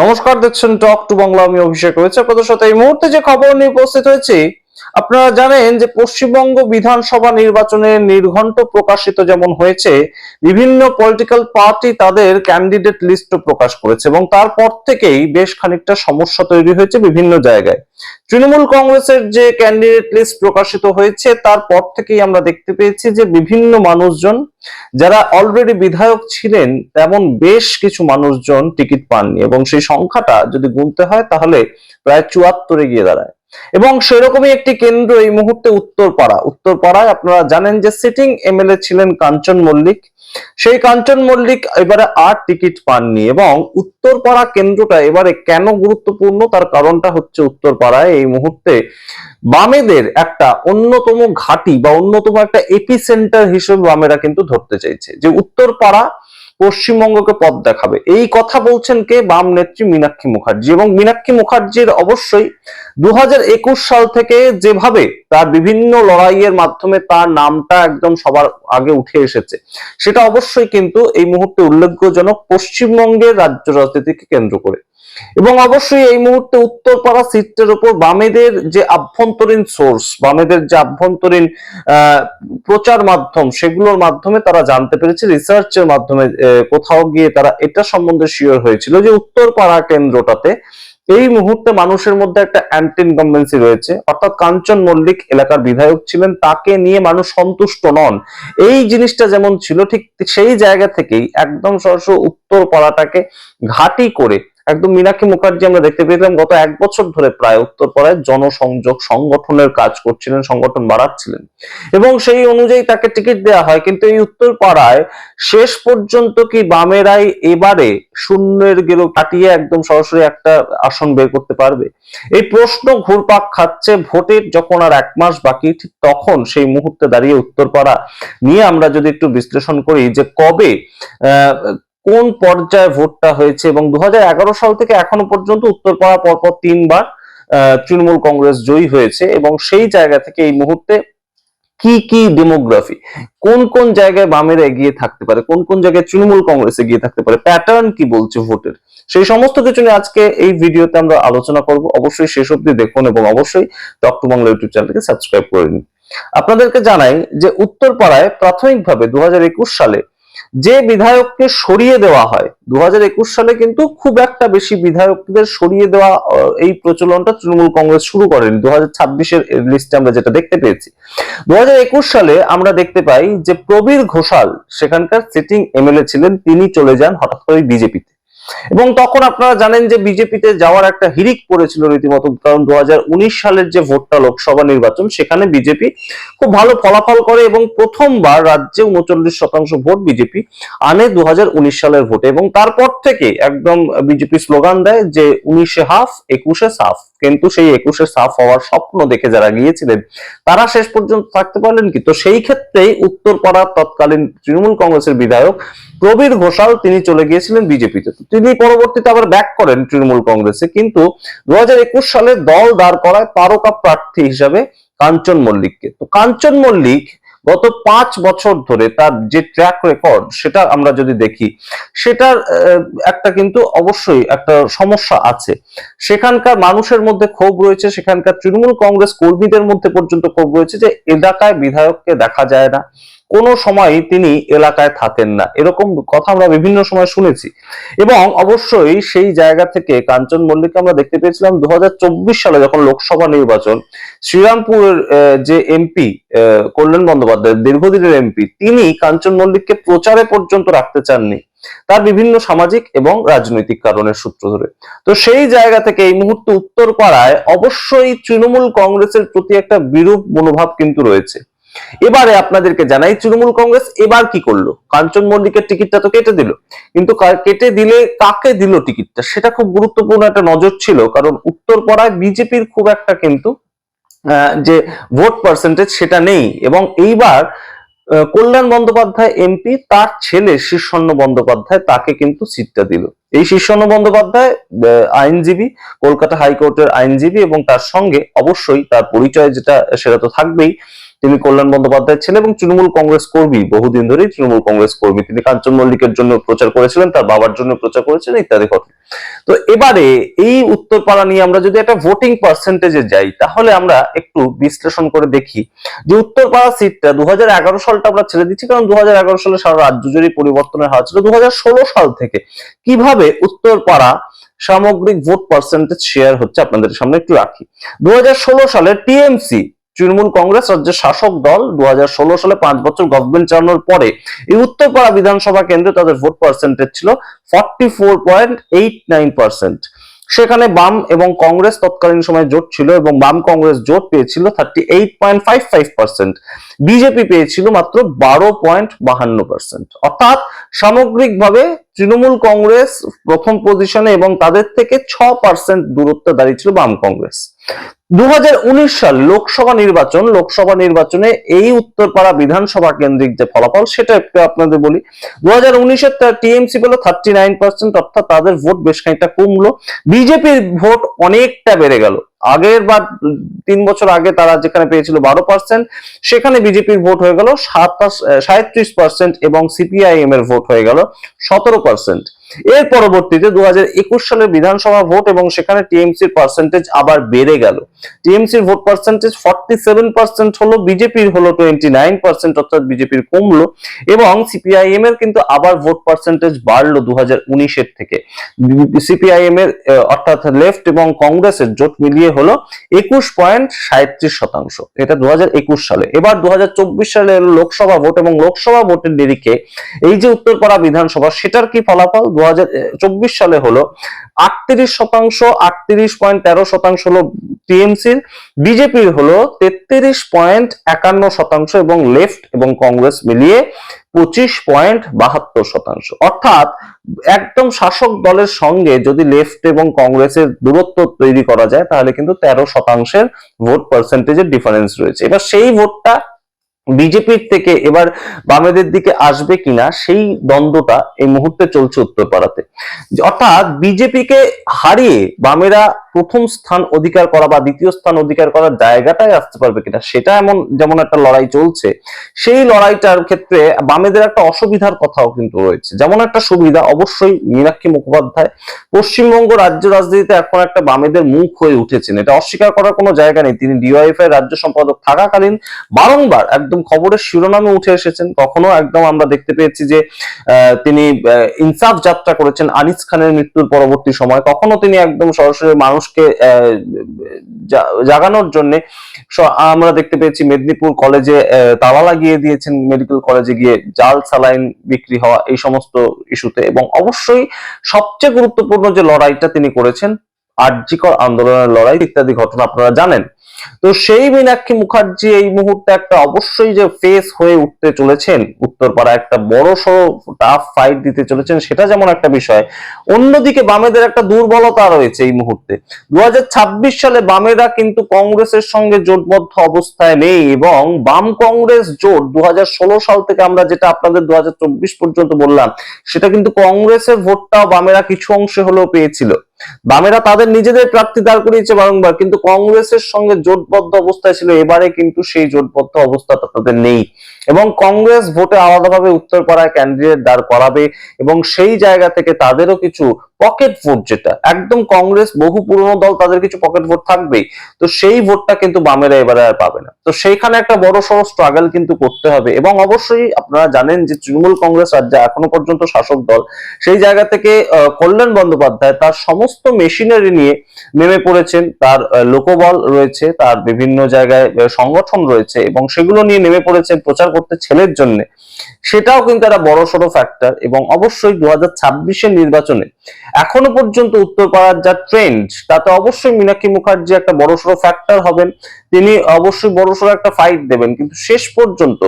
নমস্কার, দেখছেন talk to Bangla. আমি অভিষেক রয়েছে আপনাদের সাথে। এই মুহূর্তে যে খবর নিয়ে উপস্থিত হয়েছি, আপনারা জানেন যে পশ্চিমবঙ্গ বিধানসভা নির্বাচনের নির্ঘণ্ট প্রকাশিত যেমন হয়েছে, বিভিন্ন পলিটিক্যাল পার্টি তাদের ক্যান্ডিডেট লিস্ট প্রকাশ করেছে এবং তারপর থেকেই বেশ খানিকটা সমস্যা তৈরি হয়েছে বিভিন্ন জায়গায়। তৃণমূল কংগ্রেসের যে ক্যান্ডিডেট লিস্ট প্রকাশিত হয়েছে তারপর থেকেই আমরা দেখতে পেয়েছি যে বিভিন্ন মানুষজন যারা অলরেডি বিধায়ক ছিলেন তেমন বেশ কিছু মানুষজন টিকিট পাননি এবং সেই সংখ্যাটা যদি গুনতে হয় তাহলে প্রায় 74-এ গিয়ে দাঁড়ায়। এবং সেরকমই একটি কেন্দ্র এই মুহূর্তে উত্তরপাড়ায় আপনারা জানেন যে সিটিং এমএলএ ছিলেন কাঞ্চন মল্লিক। সেই কাঞ্চন মল্লিক এবারে আর টিকিট পাননি এবং উত্তরপাড়া কেন্দ্রটা এবারে কেন গুরুত্বপূর্ণ তার কারণটা হচ্ছে উত্তরপাড়ায় এই মুহূর্তে বামেদের একটা অন্যতম ঘাঁটি বা অন্যতম একটা এপিসেন্টার হিসেবে বামেরা কিন্তু ধরতে চাইছে যে উত্তরপাড়া পশ্চিমবঙ্গকে পথ দেখাবে। এই কথা বলছেন কে? বাম নেত্রী মীনাক্ষী মুখার্জি। এবং মীনাক্ষী মুখার্জির অবশ্যই 2021 সাল থেকে যেভাবে তার বিভিন্ন লড়াইয়ের মাধ্যমে তার নামটা একদম সবার আগে উঠে এসেছে, সেটা অবশ্যই কিন্তু এই মুহূর্তে উল্লেখজনক পশ্চিমবঙ্গের রাজ্য রাজনীতিকে কেন্দ্র করে। এবং অবশ্যই এই মুহূর্তে উত্তরপাড়া সিটের উপর বামেদের যে আভ্যন্তরীণ সোর্স, বামেদের যে আভ্যন্তরীণ প্রচার মাধ্যম, সেগুলোর মাধ্যমে তারা জানতে পেরেছে, রিসার্চের মাধ্যমে কোথাও গিয়ে তারা এটা সম্বন্ধে শিওর হয়েছিল যে উত্তরপাড়া কেন্দ্রটাতে এই মুহূর্তে মানুষের মধ্যে একটা অ্যান্টি ইনকামবেন্সি রয়েছে, অর্থাৎ কাঞ্চন মল্লিক এলাকার বিধায়ক ছিলেন, তাকে নিয়ে মানুষ সন্তুষ্ট নন। এই জিনিসটা যেমন ছিল ঠিক সেই জায়গা থেকেই একদম সরাসরি উত্তরপাড়াটাকে ঘাঁটি করে একদম মীনাক্ষী মুখার্জি আমরা দেখতে পেয়েছিলাম গত 1 বছর ধরে প্রায় উত্তরপাড়ায় জনসংযোগ সংগঠনের কাজ করছিলেন, সংগঠন বাড়াচ্ছিলেন এবং সেই অনুযায়ী তাকে টিকিট দেওয়া হয়। কিন্তু এই উত্তরপাড়ায় শেষ পর্যন্ত কি বামেরাই এবারে শূন্যের গেরো কাটিয়ে একদম সরাসরি একটা আসন বের করতে পারবে? এই প্রশ্ন ঘুরপাক খাচ্ছে। ভোটের যখন আর 1 মাস বাকি, ঠিক তখন সেই মুহূর্তে দাঁড়িয়ে উত্তরপাড়া নিয়ে আমরা যদি একটু বিশ্লেষণ করি যে কবে কোন পর্যায়ে ভোটটা হয়েছে এবং 2011 সাল থেকে এখনো পর্যন্ত উত্তরপাড়া পরপর 3বার তৃণমূল কংগ্রেস জয়ী হয়েছে এবং সেই জায়গা থেকে এই মুহূর্তে কি কি ডেমোগ্রাফি, কোন কোন জায়গায় বামেরা এগিয়ে থাকতে পারে, কোন কোন জায়গায় তৃণমূল কংগ্রেস এগিয়ে থাকতে পারে, প্যাটার্ন কি বলছে ভোটের, সেই সমস্ত কিছু নিয়ে আজকে এই ভিডিওতে আমরা আলোচনা করব। অবশ্যই শেষ অবধি দেখুন এবং অবশ্যই টক টু বাংলা ইউটিউব চ্যানেলকে সাবস্ক্রাইব করে নিন। আপনাদেরকে জানাই যে উত্তরপাড়ায় প্রাথমিকভাবে 2021 সালে যে বিধায়ককে সরিয়ে দেওয়া হয়, 2021 সালে কিন্তু খুব একটা বেশি বিধায়কদের সরিয়ে দেওয়া এই প্রচলনটা তৃণমূল কংগ্রেস শুরু করেনি। 2026-এর লিস্টে আমরা যেটা দেখতে পেয়েছি, 2021 সালে আমরা দেখতে পাই যে প্রবীর ঘোষাল সেখানকার সিটিং এমএলএ ছিলেন, তিনি চলে যান হঠাৎ করে বিজেপিতে। এবং তখন আপনারা জানেন যে বিজেপিতে যাওয়ার একটা হিড়িক পড়েছিল রীতিমতো, কারণ 2019 সালের যে ভোটটা লোকসভা নির্বাচন, সেখানে বিজেপি খুব ভালো ফলাফল করে এবং প্রথমবার রাজ্যে 39% ভোট বিজেপি আনে 2019 সালের ভোটে। এবং তারপর থেকে একদম বিজেপি স্লোগান দেয় যে 19-এ হাফ, 21-এ সাফ। কিন্তু সেই 21-এ সাফ হওয়ার স্বপ্ন দেখে যারা গিয়েছিলেন তারা শেষ পর্যন্ত থাকতে পারলেন কি? তো সেই ক্ষেত্রেই উত্তরপাড়ার তৎকালীন তৃণমূল কংগ্রেসের বিধায়ক প্রবীর ঘোষাল তিনি চলে গিয়েছিলেন বিজেপিতে। তিনি পরবর্তীতে আবার ব্যাক করেন তৃণমূল কংগ্রেসে, কিন্তু 2021 সালে দল দাঁড় করায় তারকা প্রার্থী হিসাবে কাঞ্চন মল্লিককে। তো কাঞ্চন মল্লিক গত 5 বছর ধরে তার যে ট্র্যাক রেকর্ড, সেটা আমরা যদি দেখি, সেটার একটা কিন্তু অবশ্যই একটা সমস্যা আছে। সেখানকার মানুষের মধ্যে ক্ষোভ রয়েছে, সেখানকার তৃণমূল কংগ্রেস কর্মীদের মধ্যে পর্যন্ত ক্ষোভ রয়েছে যে এলাকায় বিধায়ককে দেখা যায় না, কোনো সময় তিনি এলাকায় থাকেন না, এরকম কথা আমরা বিভিন্ন সময় শুনেছি। এবং অবশ্যই সেই জায়গা থেকে কাঞ্চন মল্লিককে আমরা দেখতে পেয়েছিলাম 2024 সালে যখন লোকসভা নির্বাচন, শ্রীরামপুরের যে এমপি কল্যাণ বন্দ্যোপাধ্যায়, দীর্ঘদিনের এমপি, তিনি কাঞ্চন মল্লিককে প্রচারে পর্যন্ত রাখতে চাননি তার বিভিন্ন সামাজিক এবং রাজনৈতিক কারণের সূত্র ধরে। তো সেই জায়গা থেকে এই মুহূর্তে উত্তরপাড়ায় অবশ্যই তৃণমূল কংগ্রেসের প্রতি একটা বিরূপ মনোভাব কিন্তু রয়েছে। এবারে আপনাদেরকে জানাই তৃণমূল কংগ্রেস এবার কি করলো। কাঞ্চন মল্লিকের টিকিটটা তো কেটে দিল, কিন্তু কেটে দিলে কাকে দিল টিকিটটা, সেটা খুব গুরুত্বপূর্ণ একটা নজর ছিল, কারণ উত্তরপাড়ায় বিজেপির খুব একটা কিন্তু যে ভোট পার্সেন্টেজ সেটা নেই। এবং এইবার কল্যাণ বন্দ্যোপাধ্যায় এমপি, তার ছেলে শীর্ষণ্য বন্দ্যোপাধ্যায়, তাকে কিন্তু সিটটা দিল। এই শীর্ষণ্য বন্দ্যোপাধ্যায় আইনজীবী, কলকাতা হাইকোর্টের আইনজীবী, এবং তার সঙ্গে অবশ্যই তার পরিচয় যেটা সেটা তো থাকবেই, তিনি কল্যাণ বন্দ্যোপাধ্যায়ের ছেলে এবং তৃণমূল কংগ্রেস কর্মী, বহুদিন ধরেই তৃণমূল কংগ্রেস কর্মী। তিনি কাঞ্চন মল্লিকের জন্য প্রচার করেছিলেন, তার বাবার জন্য প্রচার করেছিলেন, ইত্যাদি ঘটনা। তো এবারে এই উত্তরপাড়া নিয়ে আমরা যদি একটা ভোটিং পার্সেন্টেজে যাই, তাহলে আমরা একটু বিশ্লেষণ করে দেখি যে উত্তরপাড়া সিটটা 2011 সালটা আমরা ছেড়ে দিচ্ছি, কারণ 2011 সালে সারা রাজ্য জুড়ে পরিবর্তনের হার ছিল। 2016 সাল থেকে কিভাবে উত্তরপাড়া সামগ্রিক ভোট পার্সেন্টেজ শেয়ার হচ্ছে আপনাদের সামনে একটু রাখি। 2016 সালে টিএমসি, তৃণমূল কংগ্রেস রাজ্যের শাসক দল, 2016 সালে 5 বছর গভর্নমেন্ট চালানোর পরে এই উত্তরপাড়া বিধানসভা কেন্দ্রে তাদের ভোট পার্সেন্টেজ ছিল 44.89%। সেখানে বাম এবং কংগ্রেস তৎকালীন সময় জোট ছিল এবং বাম কংগ্রেস জোট পেয়েছিল 38.55%, বিজেপি পেয়েছিল মাত্র 12.52%। অর্থাৎ সামগ্রিকভাবে তৃণমূল কংগ্রেস প্রথম পজিশনে এবং তাদের থেকে 6% দূরত্বে দাঁড়িয়েছিল বাম কংগ্রেস। 2019 সাল লোকসভা নির্বাচনে এই উত্তরপাড়া বিধানসভা কেন্দ্রিক যে ফলাফল সেটা একটু আপনাদের বলি। 2019-এর টিএমসি পেল 39%, অর্থাৎ তাদের ভোট বেশ খানিকটা কমলো। বিজেপির ভোট অনেকটা বেড়ে গেল। আগের বার 3 বছর আগে তারা যেখানে পেয়েছিল 12%, সেখানে বিজেপির ভোট হয়ে গেল 37% এবং সিপিআইএম এর ভোট হয়ে গেল 17%। এর পরবর্তীতে 2021 সালের বিধানসভা ভোট এবং সেখানে টিএমসির পার্সেন্টেজ আবার বেড়ে গেল। টিএমসির ভোট পার্সেন্টেজ 47% হলো, বিজেপির হলো 29%, অর্থাৎ বিজেপির কমলো এবং সিপিআইএম এর কিন্তু আবার ভোট পার্সেন্টেজ বাড়লো 2019-এর থেকে। সিপিআইএম এর অর্থাৎ লেফট এবং কংগ্রেসের জোট মিলিয়ে হলো 21.37%। এটা 2021 সালে। এবার 2024 সালে লোকসভা ভোট এবং লোকসভা ভোটের নিরিখে এই যে উত্তরপাড়া বিধানসভা সেটার কি ফলাফল 2024 সালে হলো 38%, 38.13% হলো টিএমসির, বিজেপির হলো 33.51% এবং লেফট এবং কংগ্রেস মিলিয়ে 25.72%। অর্থাৎ একদম শাসক দলের সঙ্গে যদি লেফট এবং কংগ্রেসের দূরত্ব তৈরি করা যায় তাহলে কিন্তু 13% ভোট পার্সেন্টেজের ডিফারেন্স রয়েছে। এবার সেই ভোটটা বিজেপির থেকে এবার বামেদের দিকে আসবে কিনা সেই দ্বন্দ্বটা এই মুহূর্তে চলছে উত্তরপাড়াতে। অর্থাৎ বিজেপিকে হারিয়ে বামেরা প্রথম স্থান অধিকার করা বা দ্বিতীয় স্থান অধিকার করার জায়গাটায় আসতে পারবে কিনা সেটা যেমন একটা লড়াই চলছে। সেই লড়াইটার ক্ষেত্রে বামেদের একটা অসুবিধার কথাও কিন্তু রয়েছে। যেমন একটা সুবিধা, অবশ্যই মীনাক্ষী মুখোপাধ্যায় পশ্চিমবঙ্গ রাজ্য রাজনীতিতে এখন একটা বামেদের মুখ হয়ে উঠেছেন, এটা অস্বীকার করার কোনো জায়গা নেই। তিনি ডিওয়াইএফআই রাজ্য সম্পাদক থাকাকালীন বারংবার একদম খবরের শিরোনামে উঠে এসেছেন। কখনো একদম আমরা দেখতে পেয়েছি যে তিনি ইনসাফ যাত্রা করেছেন আনিস খানের মৃত্যুর পরবর্তী সময়, কখনো তিনি একদম সরাসরি মানুষকে জাগানোর জন্য আমরা দেখতে পেয়েছি মেদিনীপুর কলেজে তালা লাগিয়ে দিয়েছেন, মেডিকেল কলেজে গিয়ে জাল স্যালাইন বিক্রি হওয়া, এই সমস্ত ইস্যুতে। এবং অবশ্যই সবচেয়ে গুরুত্বপূর্ণ যে লড়াইটা তিনি করেছেন আরজিকর আন্দোলনের লড়াই, ইত্যাদি ঘটনা আপনারা জানেন। তো সেই মীনাক্ষী মুখার্জি এই মুহূর্তে একটা অবশ্যই যে ফেস হয়ে উঠতে চলেছেন উত্তরপাড়া, একটা বড় সড়ো টাফ ফাইট দিতে চলেছেন, সেটা যেমন একটা বিষয়। অন্যদিকে বামেদের একটা দুর্বলতা রয়েছে এই মুহূর্তে। 2026 সালে বামেরা কিন্তু কংগ্রেসের সঙ্গে জোটবদ্ধ অবস্থায় নেই এবং বাম কংগ্রেস জোট 2016 সাল থেকে আমরা যেটা আপনাদের 2024 পর্যন্ত বললাম, সেটা কিন্তু কংগ্রেসের ভোটটাও বামেরা কিছু অংশে হলেও পেয়েছিল। বামেরা তাদের নিজেদের প্রার্থী দাঁড় করিয়েছে বারংবার, কিন্তু কংগ্রেসের সঙ্গে জোটবদ্ধ অবস্থায় ছিল। এবারে কিন্তু সেই জোটবদ্ধ অবস্থাটা তাদের নেই এবং কংগ্রেস ভোটে আলাদাভাবে উত্তরপাড়ায় ক্যান্ডিডেট দাঁড় করাবে এবং সেই জায়গা থেকে তাদেরও কিছু পকেট ভোট, যেটা একদম কংগ্রেস বহু পুরনো দল, তাদের কিছু পকেট ভোট থাকবেই। তো সেই ভোটটা কিন্তু বামেরা এবারে আর পাবে না। তো সেইখানে একটা বড় সড়ো স্ট্রাগল কিন্তু করতে হবে। এবং অবশ্যই আপনারা জানেন যে তৃণমূল কংগ্রেস রাজ্যে এখনো পর্যন্ত শাসক দল, সেই জায়গা থেকে কল্যাণ বন্দ্যোপাধ্যায় তার সমস্ত মেশিনারি নিয়ে নেমে পড়েছেন। তার লোকবল রয়েছে, তার বিভিন্ন জায়গায় সংগঠন রয়েছে এবং সেগুলো নিয়ে নেমে পড়েছেন প্রচার করতে ছেলের জন্য। সেটাও কিন্তু একটা বড় সড়ো ফ্যাক্টর। এবং অবশ্যই 2026-এর নির্বাচনে এখনো পর্যন্ত উত্তরপাড়ার যা ট্রেন্ড, তাতে অবশ্যই মীনাক্ষী মুখার্জি একটা বড় সড়ো ফ্যাক্টর হবেন। তিনি অবশ্যই বড় সড়ো একটা ফাইট দেবেন, কিন্তু শেষ পর্যন্ত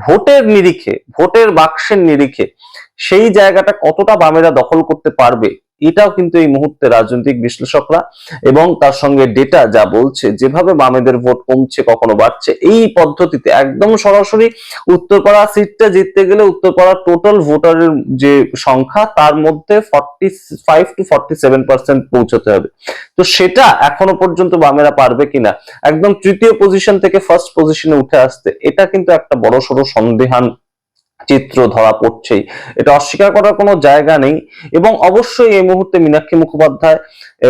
ভোটের নিরিখে, ভোটের বাক্সের নিরিখে সেই জায়গাটা কতটা বামেরা দখল করতে পারবে এটাও কিন্তু এই মুহূর্তে রাজনৈতিক বিশ্লেষকরা এবং তার সঙ্গে ডেটা যা বলছে, যেভাবে বামেদের ভোট কমছে কখনো বাড়ছে, এই পদ্ধতিতে একদম সরাসরি উত্তরপাড়া সিটটা জিততে গেলে উত্তরপাড়ার টোটাল ভোটারের যে সংখ্যা তার মধ্যে 45 to 47% পৌঁছতে হবে। তো সেটা এখনো পর্যন্ত বামেরা পারবে কিনা একদম তৃতীয় পজিশন থেকে ফার্স্ট পজিশনে উঠে আসতে, এটা কিন্তু একটা বড় সড়ো সন্দেহান চিত্র ধরা পড়ছেই, এটা অস্বীকার করার কোনো জায়গা নেই। এবং অবশ্যই এই মুহূর্তে মীনাক্ষী মুখোপাধ্যায়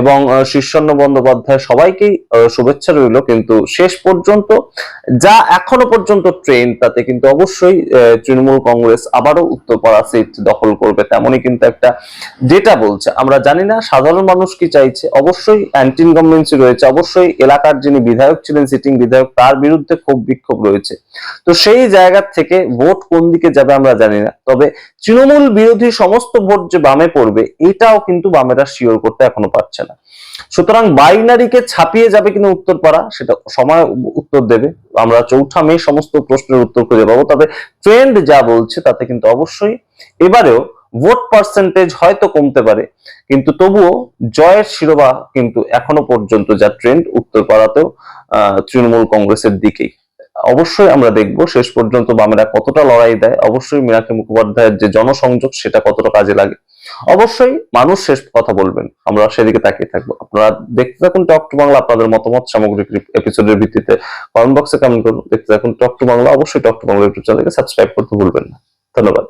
এবং শীর্ষণ্য বন্দ্যোপাধ্যায় সবাইকেই শুভেচ্ছা রইল, কিন্তু শেষ পর্যন্ত যা এখনো পর্যন্ত ট্রেন্ড তাতে কিন্তু অবশ্যই তৃণমূল কংগ্রেস আবারও উত্তরপাড়া সিট দখল করবে, তেমনই কিন্তু একটা যেটা বলছে। আমরা জানি না সাধারণ মানুষ কি চাইছে, অবশ্যই অ্যান্টি ইনকামবেন্সি রয়েছে, অবশ্যই এলাকার যিনি বিধায়ক ছিলেন, সিটিং বিধায়ক, তার বিরুদ্ধে ক্ষোভ বিক্ষোভ রয়েছে। তো সেই জায়গা থেকে ভোট কোন দিকে যাবে আমরা জানি না, তবে তৃণমূল বিরোধী সমস্ত ভোট যে বামে পড়বে এটাও কিন্তু বামেরা শিওর করতে এখনো পারছে না। সুতরাং বাইনারিকে ছাপিয়ে যাবে কিনা উত্তরপাড়া সেটা সময় উত্তর দেবে। আমরা 4 মে সমস্ত প্রশ্নের উত্তর খুঁজে পাবো। তবে ট্রেন্ড যা বলছে তাতে কিন্তু অবশ্যই এবারেও ভোট পার্সেন্টেজ হয়তো কমতে পারে, কিন্তু তবুও জয়ের শিরোপা কিন্তু এখনো পর্যন্ত যা ট্রেন্ড উত্তরপাড়াতেও তৃণমূল কংগ্রেসের দিকেই। অবশ্যই আমরা দেখবো শেষ পর্যন্ত বামেরা কতটা লড়াই দেয়, অবশ্যই মীনাক্ষী মুখোপাধ্যায়ের যে জনসংযোগ সেটা কতটা কাজে লাগে। অবশ্যই মানুষ শেষ কথা বলবেন, আমরা সেদিকে তাকিয়ে থাকবো। আপনারা দেখতে থাকুন টক টু বাংলা, আপনাদের মতামত সামগ্রিক এপিসোডের ভিত্তিতে কমেন্ট বক্সে কমেন্ট করুন। দেখতে থাকুন টক টু বাংলা, অবশ্যই টক টু বাংলা ইউটিউব চ্যানেলকে সাবস্ক্রাইব করতে ভুলবেন না। ধন্যবাদ।